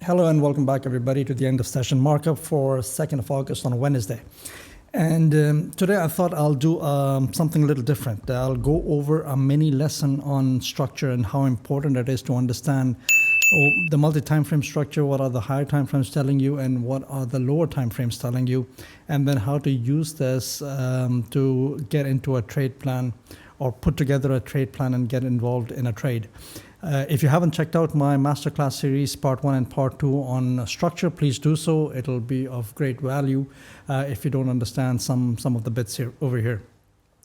Hello and welcome back everybody to the end of session markup for 2nd of August on a Wednesday. And today I thought I'll do something a little different. I'll go over a mini lesson on structure and how important it is to understand the multi-time frame structure, what are the higher time frames telling you and what are the lower time frames telling you, and then how to use this to get into a trade plan or put together a trade plan and get involved in a trade. If you haven't checked out my masterclass series, part 1 and part 2 on structure, please do so. It'll be of great value if you don't understand some of the bits here over here.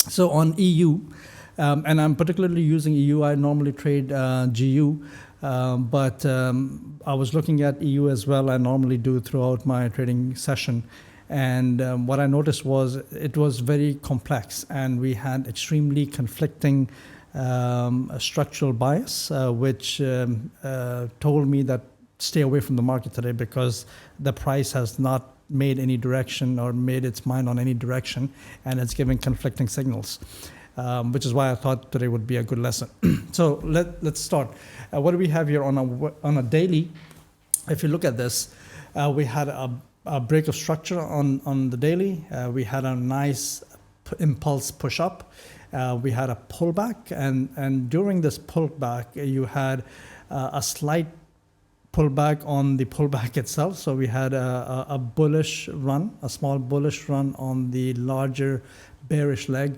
So on EU, and I'm particularly using EU, I normally trade GU, but I was looking at EU as well. I normally do throughout my trading session. And what I noticed was it was very complex and we had extremely conflicting structural bias, which told me that stay away from the market today because the price has not made any direction or made its mind on any direction, and it's giving conflicting signals, which is why I thought today would be a good lesson. So let's start. What do we have here on a daily? If you look at this, we had a break of structure on the daily. We had a nice impulse push up. We had a pullback, and during this pullback, you had a slight pullback on the pullback itself. So we had a bullish run, a small bullish run on the larger bearish leg,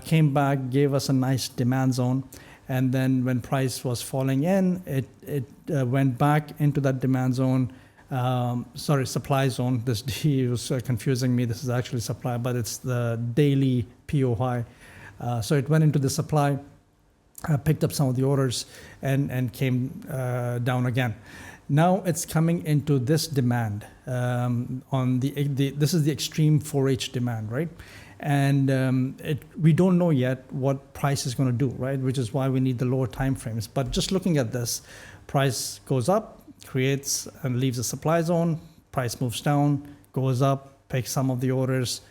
came back, gave us a nice demand zone. And then when price was falling in, it went back into that demand zone. Supply zone. This D was confusing me. This is actually supply, but it's the daily POI. So it went into the supply, picked up some of the orders, and came down again. Now it's coming into this demand on this is the extreme 4H demand, right? And we don't know yet what price is going to do, right? Which is why we need the lower time frames. But just looking at this, price goes up, creates and leaves a supply zone, price moves down, goes up, picks some of the orders,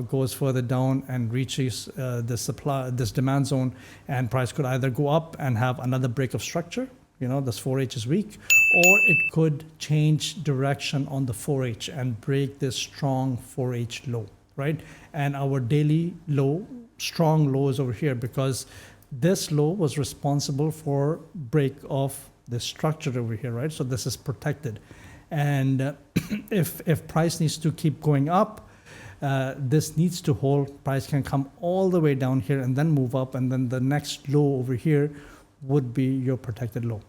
goes further down and reaches this demand zone, and price could either go up and have another break of structure, this 4H is weak, or it could change direction on the 4H and break this strong 4H low, right? And our daily low, strong low is over here because this low was responsible for break of the structure over here, right? So this is protected. And if price needs to keep going up, this needs to hold. Price can come all the way down here and then move up, and then the next low over here would be your protected low.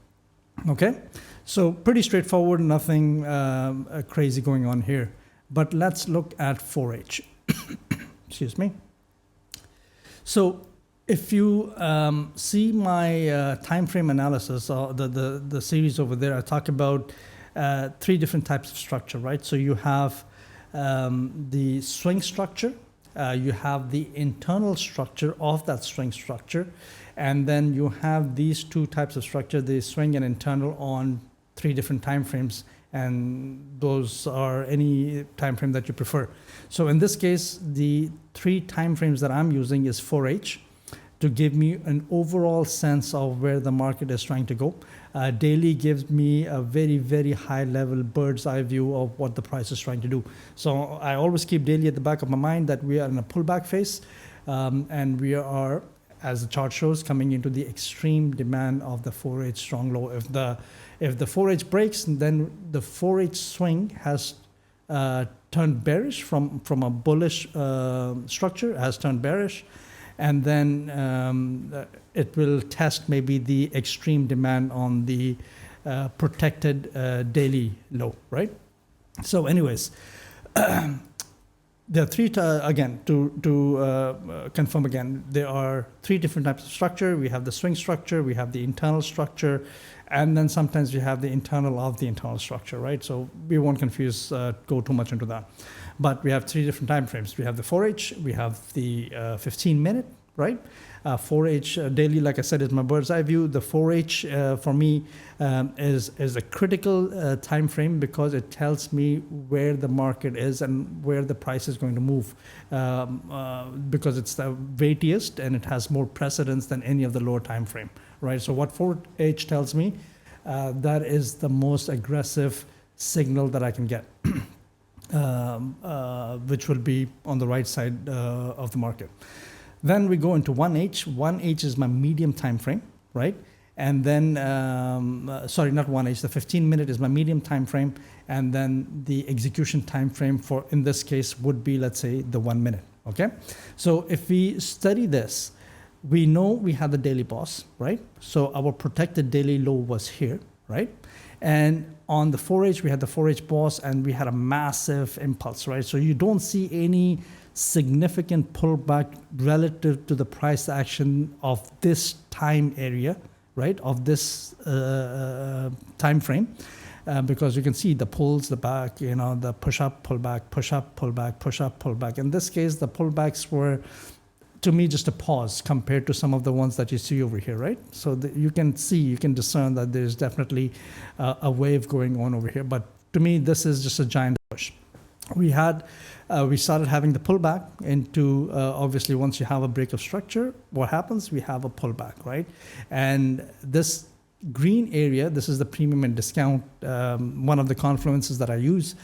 Okay, so pretty straightforward, nothing crazy going on here. But let's look at 4H. Excuse me. So if you see my time frame analysis, the series over there, I talk about 3 different types of structure, right? So you have the swing structure, you have the internal structure of that swing structure, and then you have these 2 types of structure, the swing and internal, on 3 different time frames, and those are any time frame that you prefer. So in this case, the 3 time frames that I'm using is 4H to give me an overall sense of where the market is trying to go. Daily gives me a very, very high level bird's eye view of what the price is trying to do. So I always keep daily at the back of my mind that we are in a pullback phase, and we are, as the chart shows, coming into the extreme demand of the 4H strong low. If the 4H breaks, then the 4H swing has turned bearish from a bullish structure, has turned bearish. And then it will test maybe the extreme demand on the protected daily low, right? So anyways, there are 3, again, to confirm again, there are 3 different types of structure. We have the swing structure, we have the internal structure, and then sometimes we have the internal of the internal structure, right? So we won't confuse, go too much into that. But we have 3 different time frames. We have the 4H, we have the 15-minute, right? 4H daily, like I said, is my bird's eye view. The 4H for me is a critical time frame because it tells me where the market is and where the price is going to move, because it's the weightiest and it has more precedence than any of the lower time frame, right? So what 4H tells me that is the most aggressive signal that I can get, which will be on the right side of the market. Then we go into 1H. 1H is my medium time frame, right? And then, sorry, not 1H, the 15-minute is my medium time frame. And then the execution time frame for, in this case, would be, let's say, the 1 minute, okay? So if we study this, we know we had the daily boss, right? So our protected daily low was here, right? And on the 4H, we had the 4H boss, and we had a massive impulse, right? So you don't see any significant pullback relative to the price action of this time area, right? Of this time frame, because you can see the pulls, the back, you know, the push up, pull back, push up, pull back, push up, pull back. In this case, the pullbacks were, to me, just a pause compared to some of the ones that you see over here, right? So you can see, you can discern that there's definitely a wave going on over here. But to me, this is just a giant push. We started having the pullback into, obviously, once you have a break of structure, what happens? We have a pullback, right? And this green area, this is the premium and discount, one of the confluences that I use.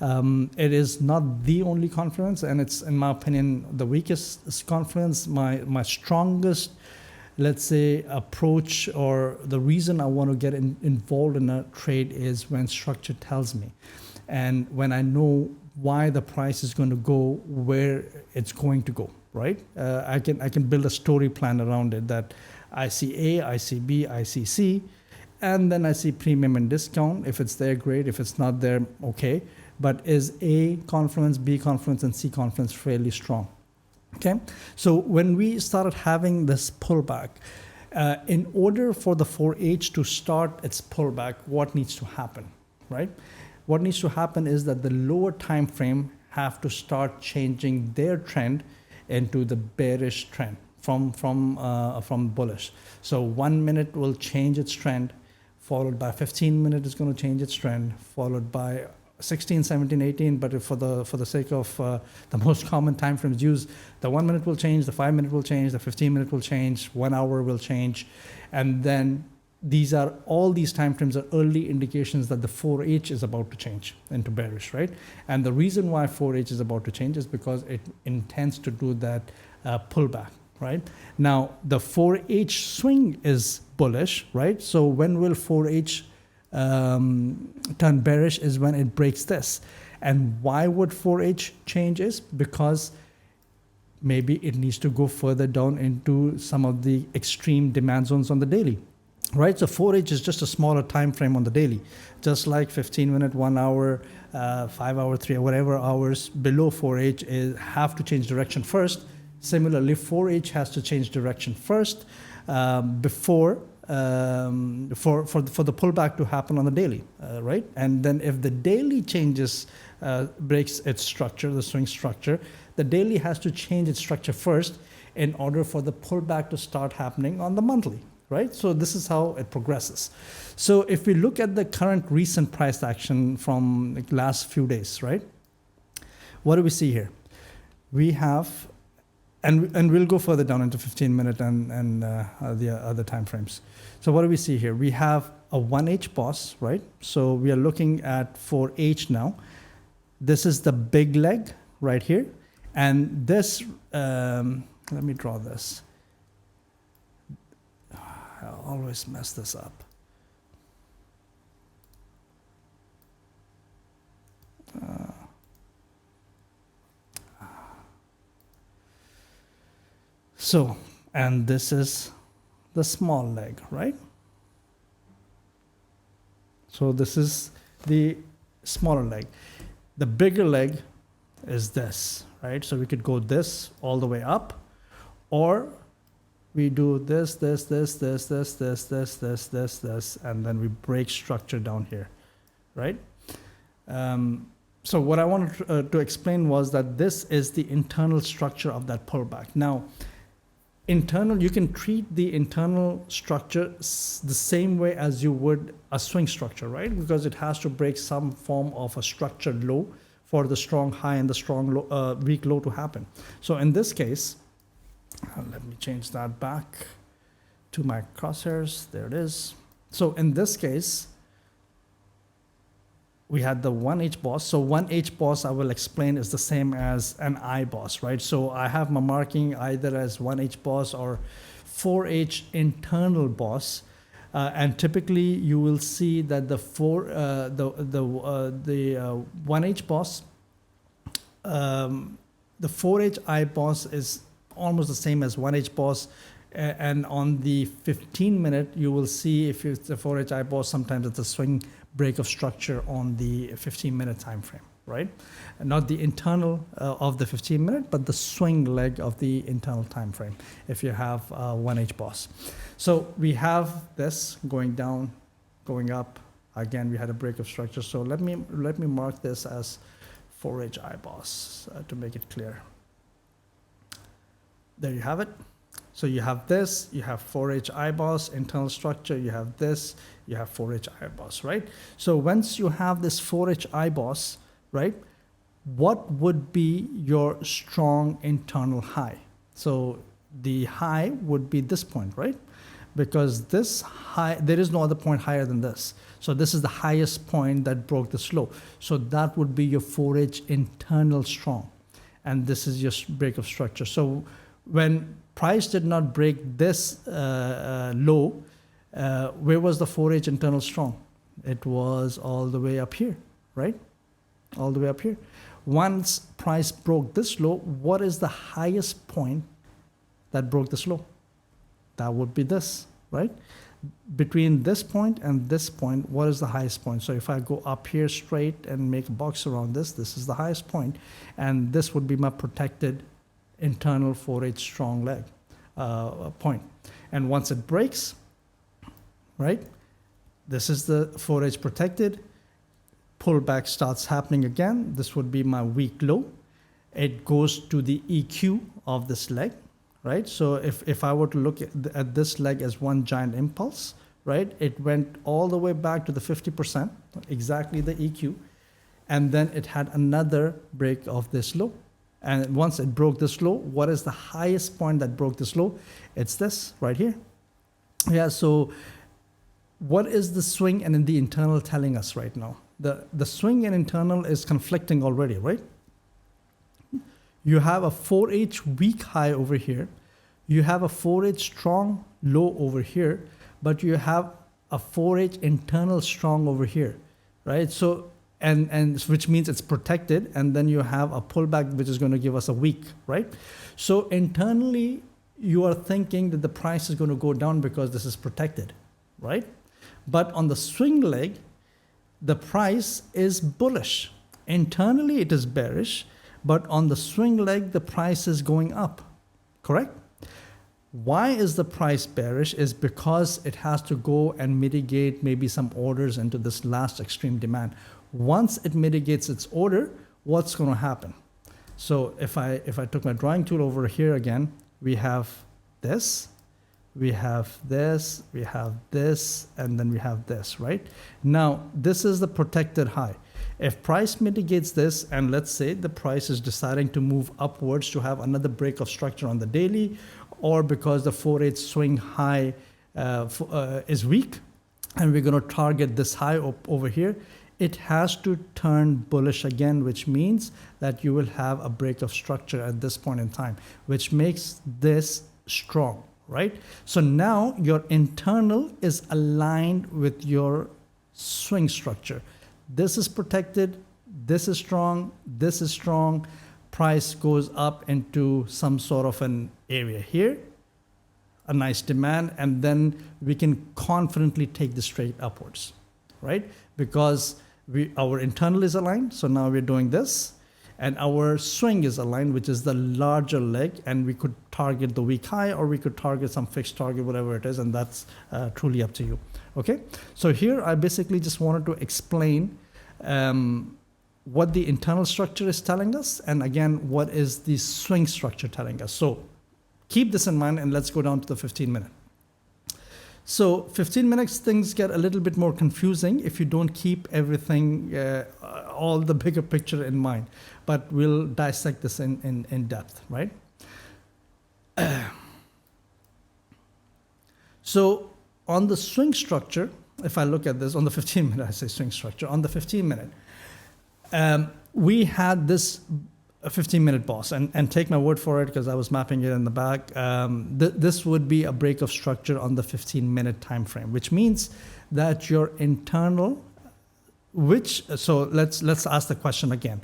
It is not the only confluence, and it's, in my opinion, the weakest confluence. My strongest, let's say, approach, or the reason I want to get involved in a trade is when structure tells me, and when I know why the price is going to go where it's going to go, right? I can build a story plan around it, that I see A, I see B, I see C, and then I see premium and discount. If it's there, great. If it's not there, okay. But is A confluence, B confluence, and C confluence fairly strong? Okay, so when we started having this pullback, in order for the 4H to start its pullback, what needs to happen, right? What needs to happen is that the lower time frame have to start changing their trend into the bearish trend from bullish. So 1 minute will change its trend, followed by 15 minute is going to change its trend, followed by 16, 17, 18, but for the sake of the most common time frames used, the 1 minute will change, the 5 minute will change, the 15 minute will change, 1 hour will change, and then all these time frames are early indications that the 4H is about to change into bearish, right? And the reason why 4H is about to change is because it intends to do that pullback, right? Now the 4H swing is bullish, right? So when will 4H turn bearish? Is when it breaks this. And why would 4H change? Is because maybe it needs to go further down into some of the extreme demand zones on the daily, right? So 4H is just a smaller time frame on the daily, just like 15 minute, 1 hour, 5 hour, 3 hour, whatever hours below 4H have to change direction first. Similarly, 4H has to change direction first before for the pullback to happen on the daily, right? And then if the daily changes, breaks its structure, the swing structure, the daily has to change its structure first in order for the pullback to start happening on the monthly, right? So this is how it progresses. So if we look at the current recent price action from the last few days, right? What do we see here? We have, and we'll go further down into 15 minute and the other time frames. So what do we see here? We have a 1H boss, right? So we are looking at 4H now. This is the big leg right here. And this, let me draw this. I always mess this up. So, and this is the small leg, right? So this is the smaller leg. The bigger leg is this, right? So we could go this all the way up, or we do this, and then we break structure down here, right? So what I wanted to explain was that this is the internal structure of that pullback. Now, you can treat the internal structure the same way as you would a swing structure, right? Because it has to break some form of a structured low for the strong high and the strong low, weak low to happen. So in this case, let me change that back to my crosshairs. There it is. So in this case, we had the 1H boss. So 1H boss, I will explain, is the same as an I boss, right? So I have my marking either as 1H boss or 4H internal boss. And typically you will see that the 1H boss, the 4H I boss is almost the same as 1H boss. And on the 15-minute, you will see if it's the 4H I boss, sometimes it's a swing break of structure on the 15-minute time frame, right? And not the internal of the 15-minute, but the swing leg of the internal time frame if you have 1H boss. So we have this going down, going up. Again, we had a break of structure. So let me mark this as 4H I boss to make it clear. There you have it. So you have this, you have 4H I boss, internal structure, you have this, you have 4H I boss, right? So once you have this 4H I boss, right, what would be your strong internal high? So the high would be this point, right? Because this high, there is no other point higher than this. So this is the highest point that broke the low. So that would be your 4H internal strong. And this is your break of structure. So when price did not break this low, where was the 4H internal strong? It was all the way up here, right? All the way up here. Once price broke this low, what is the highest point that broke this low? That would be this, right? Between this point and this point, what is the highest point? So if I go up here straight and make a box around this, this is the highest point, and this would be my protected internal 4H strong leg point. And once it breaks, right, this is the 4H protected, pullback starts happening again. This would be my weak low. It goes to the EQ of this leg, right? So if I were to look at this leg as one giant impulse, right, it went all the way back to the 50%, exactly the EQ, and then it had another break of this low. And once it broke this low, what is the highest point that broke this low? It's this right here. Yeah, so what is the swing and in the internal telling us right now? The swing and internal is conflicting already, right? You have a 4H weak high over here. You have a 4H strong low over here, but you have a 4H internal strong over here, right? So and which means it's protected, and then you have a pullback which is going to give us a weak, right? So internally you are thinking that the price is going to go down because this is protected, right? But on the swing leg, the price is bullish. Internally it is bearish, but on the swing leg the price is going up, correct? Why is the price bearish? Is because it has to go and mitigate maybe some orders into this last extreme demand. Once it mitigates its order, what's going to happen? So if I took my drawing tool over here again, we have this, we have this, we have this, and then we have this, right? Now, this is the protected high. If price mitigates this, and let's say the price is deciding to move upwards to have another break of structure on the daily, or because the 4H swing high is weak, and we're going to target this high over here, it has to turn bullish again, which means that you will have a break of structure at this point in time, which makes this strong, right? So now your internal is aligned with your swing structure. This is protected, this is strong, price goes up into some sort of an area here, a nice demand, and then we can confidently take this straight upwards, right? Because our internal is aligned, so now we're doing this, and our swing is aligned, which is the larger leg, and we could target the weak high, or we could target some fixed target, whatever it is, and that's truly up to you. Okay, so here I basically just wanted to explain what the internal structure is telling us, and again, what is the swing structure telling us. So keep this in mind, and let's go down to the 15-minute. So 15 minutes, things get a little bit more confusing if you don't keep everything, all the bigger picture in mind. But we'll dissect this in depth, right? So on the swing structure, if I look at this on the 15 minute, I say swing structure, on the 15 minute, we had this 15-minute boss, and take my word for it because I was mapping it in the back. This would be a break of structure on the 15-minute time frame, which means that your internal, so let's ask the question again.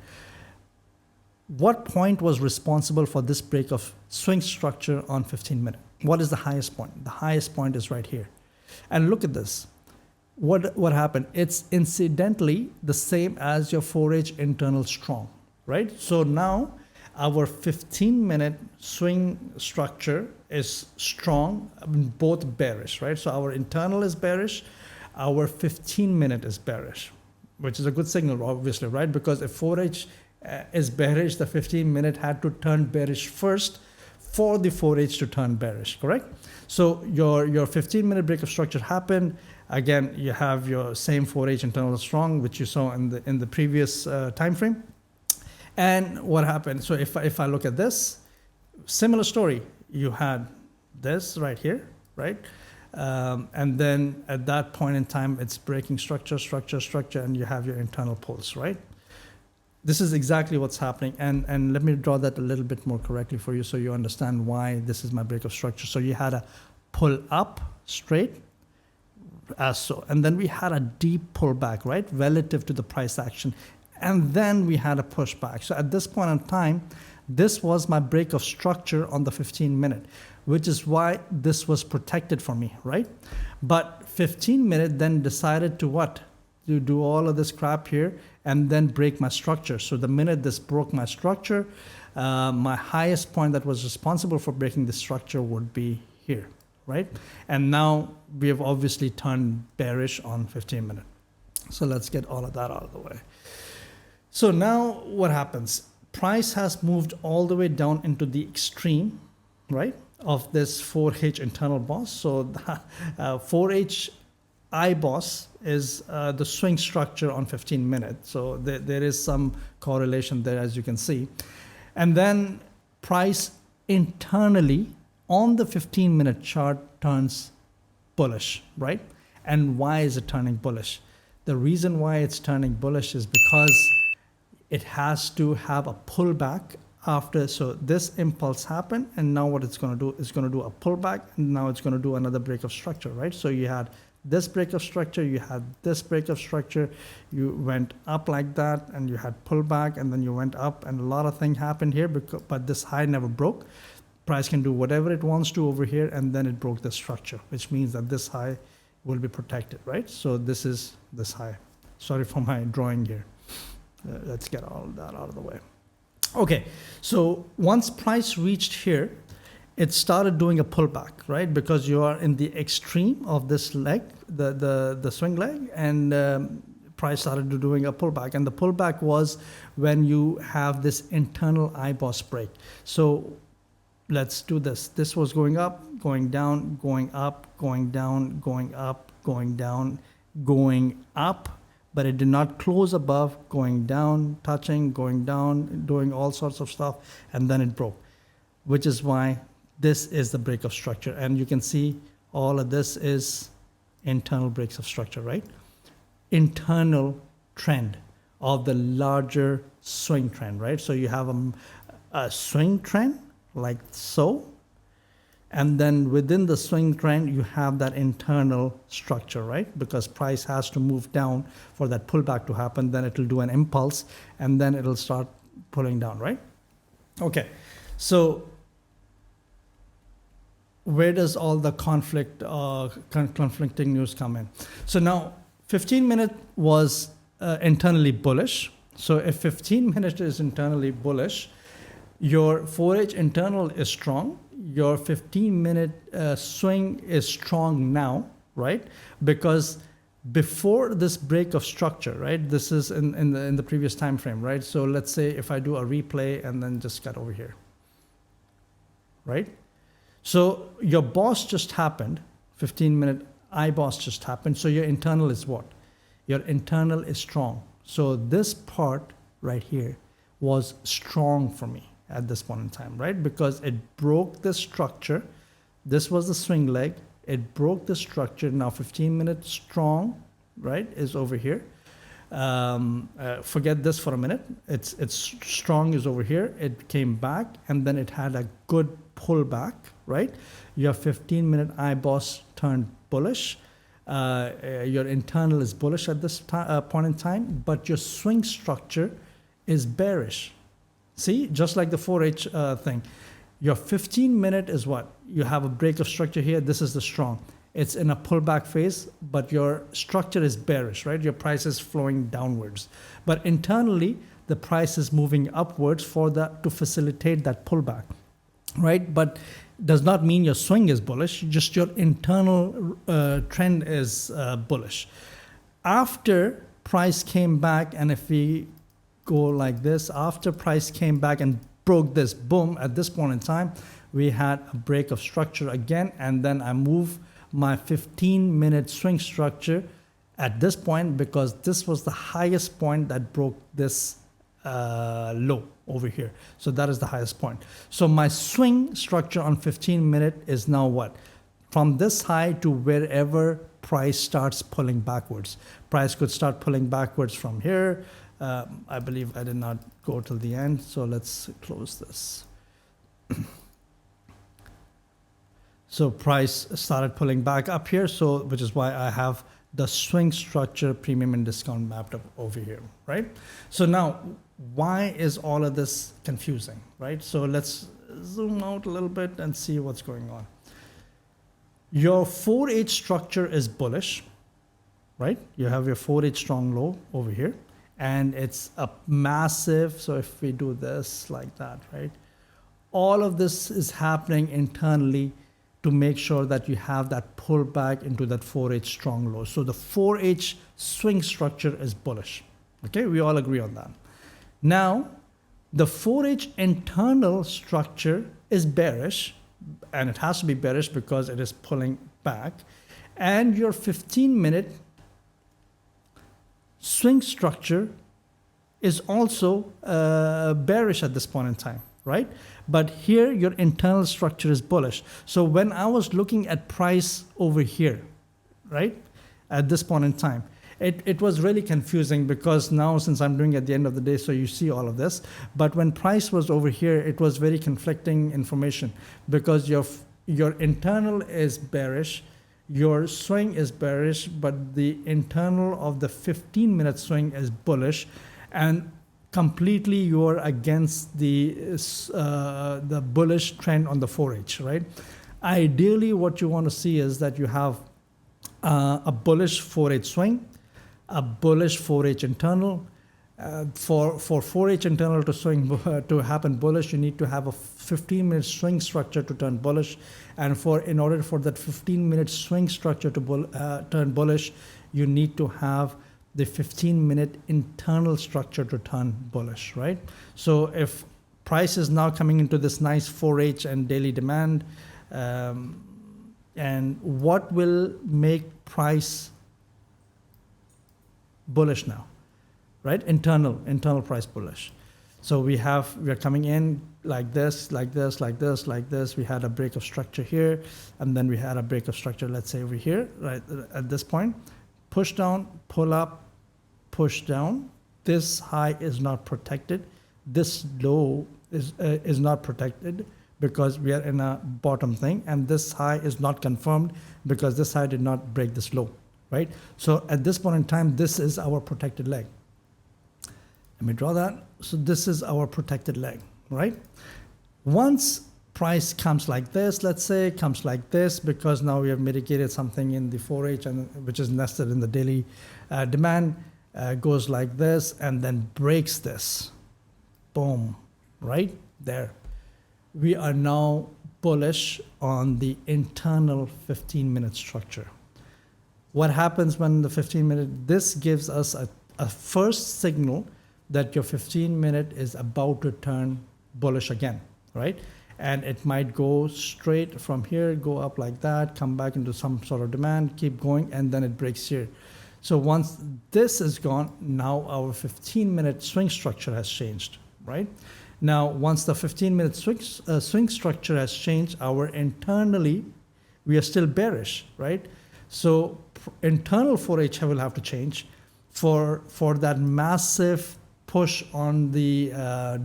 What point was responsible for this break of swing structure on 15 minute? What is the highest point? The highest point is right here. And look at this. What happened? It's incidentally the same as your 4H internal strong. Right? So now our 15-minute swing structure is strong, both bearish, right? So our internal is bearish, our 15-minute is bearish, which is a good signal, obviously, right? Because if 4H is bearish, the 15-minute had to turn bearish first for the 4H to turn bearish, correct? So your 15-minute break of structure happened. Again, you have your same 4H internal strong, which you saw in the previous time frame. And what happened? So if I look at this, similar story. You had this right here, right? And then at that point in time, it's breaking structure, and you have your internal pulse, right? This is exactly what's happening. And let me draw that a little bit more correctly for you so you understand why this is my break of structure. So you had a pull up straight, as so. And then we had a deep pullback, right? Relative to the price action. And then we had a pushback. So at this point in time, this was my break of structure on the 15-minute, which is why this was protected for me, right? But 15-minute then decided to what? To do all of this crap here and then break my structure. So the minute this broke my structure, my highest point that was responsible for breaking the structure would be here, right? And now we have obviously turned bearish on 15-minute. So let's get all of that out of the way. So now what happens? Price has moved all the way down into the extreme, right, of this 4H internal boss. So the 4H I boss is the swing structure on 15 minutes. So there is some correlation there, as you can see. And then price internally on the 15-minute chart turns bullish, right? And why is it turning bullish? The reason why it's turning bullish is because it has to have a pullback after. So this impulse happened, and now what it's going to do is going to do a pullback, and now it's going to do another break of structure, right? So you had this break of structure, you had this break of structure, you went up like that, and you had pullback, and then you went up, and a lot of things happened here, but this high never broke. Price can do whatever it wants to over here, and then it broke the structure, which means that this high will be protected, right? So this is this high. Sorry for my drawing here. Let's get all of that out of the way. Okay, so once price reached here, it started doing a pullback, right? Because you are in the extreme of this leg, the swing leg, and price started doing a pullback. And the pullback was when you have this internal IBOS break. So let's do this. This was going up, going down, going up, going down, going up, going down, going up, but it did not close above, going down, touching, going down, doing all sorts of stuff, and then it broke, which is why this is the break of structure. And you can see all of this is internal breaks of structure, right? Internal trend of the larger swing trend, right? So you have a swing trend like so, and then within the swing trend, you have that internal structure, right? Because price has to move down for that pullback to happen. Then it will do an impulse, and then it'll start pulling down, right? Okay, so where does all the conflicting news come in? So now 15-minute was internally bullish. So if 15-minute is internally bullish, your 4H internal is strong. Your 15-minute swing is strong now, right? Because before this break of structure, right? This is in the previous time frame, right? So let's say if I do a replay and then just cut over here, right? So your boss just happened, 15-minute IBOS just happened. So your internal is what? Your internal is strong. So this part right here was strong for me at this point in time, right? Because it broke the structure. This was the swing leg. It broke the structure. Now 15-minute strong, right, is over here. Forget this for a minute. It's strong is over here. It came back and then it had a good pullback, right? Your 15-minute IBOS turned bullish. Your internal is bullish at this point in time, but your swing structure is bearish. See, just like the 4H thing. Your 15-minute is what? You have a break of structure here. This is the strong. It's in a pullback phase, but your structure is bearish, right? Your price is flowing downwards. But internally, the price is moving upwards for that to facilitate that pullback, right? But does not mean your swing is bullish, just your internal trend is bullish. After price came back, and if we go like this, after price came back and broke this, boom, at this point in time, we had a break of structure again, and then I move my 15-minute swing structure at this point because this was the highest point that broke this low over here. So that is the highest point. So my swing structure on 15-minute is now what? From this high to wherever price starts pulling backwards. Price could start pulling backwards from here. I believe I did not go till the end, so let's close this. So price started pulling back up here, so which is why I have the swing structure premium and discount mapped up over here, right? So now, why is all of this confusing, right? So let's zoom out a little bit and see what's going on. Your 4H structure is bullish, right? You have your 4H strong low over here, and it's a massive, so if we do this like that, right? All of this is happening internally to make sure that you have that pullback into that 4H strong low. So the 4H swing structure is bullish. Okay, we all agree on that. Now, the 4H internal structure is bearish, and it has to be bearish because it is pulling back. And your 15-minute swing structure is also bearish at this point in time, right? But here your internal structure is bullish. So when I was looking at price over here, right, at this point in time, it was really confusing because now since I'm doing at the end of the day, so you see all of this. But when price was over here, it was very conflicting information because your internal is bearish, your swing is bearish, but the internal of the 15-minute swing is bullish, and completely you're against the bullish trend on the 4H, right? Ideally, what you want to see is that you have a bullish 4H swing, a bullish 4H internal. For 4H internal to swing to happen bullish, you need to have a 15-minute swing structure to turn bullish, and in order for that 15-minute swing structure to turn bullish, you need to have the 15-minute internal structure to turn bullish, right? So if price is now coming into this nice 4H and daily demand, and what will make price bullish now, right? Internal price bullish. So we are coming in like this, like this, like this, like this. We had a break of structure here, and then we had a break of structure, let's say over here, right at this point. Push down, pull up, push down. This high is not protected. This low is not protected because we are in a bottom thing, and this high is not confirmed because this high did not break this low, right? So at this point in time, this is our protected leg. Let me draw that. So this is our protected leg, right? Once price comes like this, let's say, comes like this, because now we have mitigated something in the 4H, and which is nested in the daily demand, goes like this and then breaks this. Boom, right there. We are now bullish on the internal 15-minute structure. What happens when the 15-minute, this gives us a first signal that your 15-minute is about to turn bullish again, right? And it might go straight from here, go up like that, come back into some sort of demand, keep going, and then it breaks here. So once this is gone, now our 15-minute swing structure has changed, right? Now, once the 15-minute swing structure has changed, our internally we are still bearish, right? So internal 4H will have to change for that massive push on the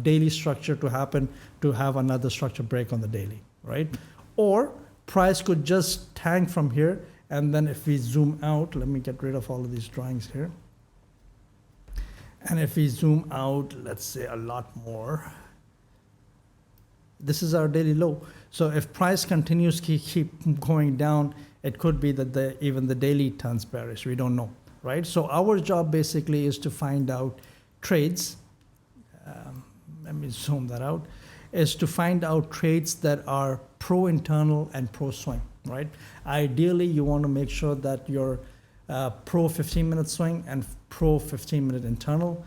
daily structure to happen, to have another structure break on the daily, right? Or price could just tank from here, and then if we zoom out, let me get rid of all of these drawings here. And if we zoom out, let's say a lot more, this is our daily low. So if price continues to keep going down, it could be that even the daily turns bearish. We don't know, right? So our job basically is to find out trades. Let me zoom that out. Is to find out trades that are pro-internal and pro-swing, right? Ideally, you want to make sure that your pro 15-minute swing and pro 15-minute internal.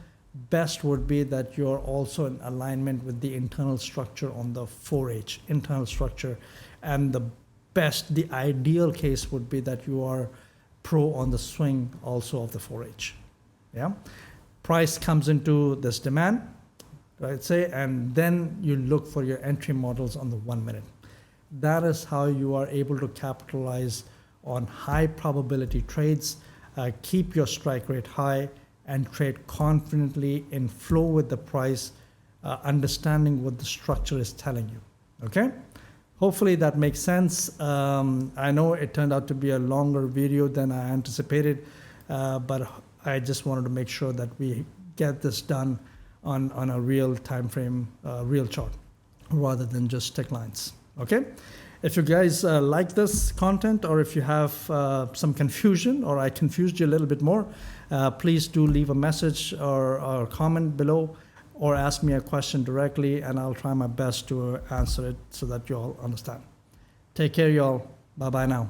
Best would be that you're also in alignment with the internal structure on the 4H, internal structure. And the ideal case would be that you are pro on the swing also of the 4H. Yeah. Price comes into this demand, right? Say, and then you look for your entry models on the 1 minute. That is how you are able to capitalize on high probability trades, keep your strike rate high, and trade confidently in flow with the price, understanding what the structure is telling you, okay? Hopefully that makes sense. I know it turned out to be a longer video than I anticipated, but I just wanted to make sure that we get this done on a real time frame, real chart, rather than just stick lines, okay? If you guys like this content, or if you have some confusion, or I confused you a little bit more, please do leave a message or comment below, or ask me a question directly, and I'll try my best to answer it so that you all understand. Take care, y'all. Bye-bye now.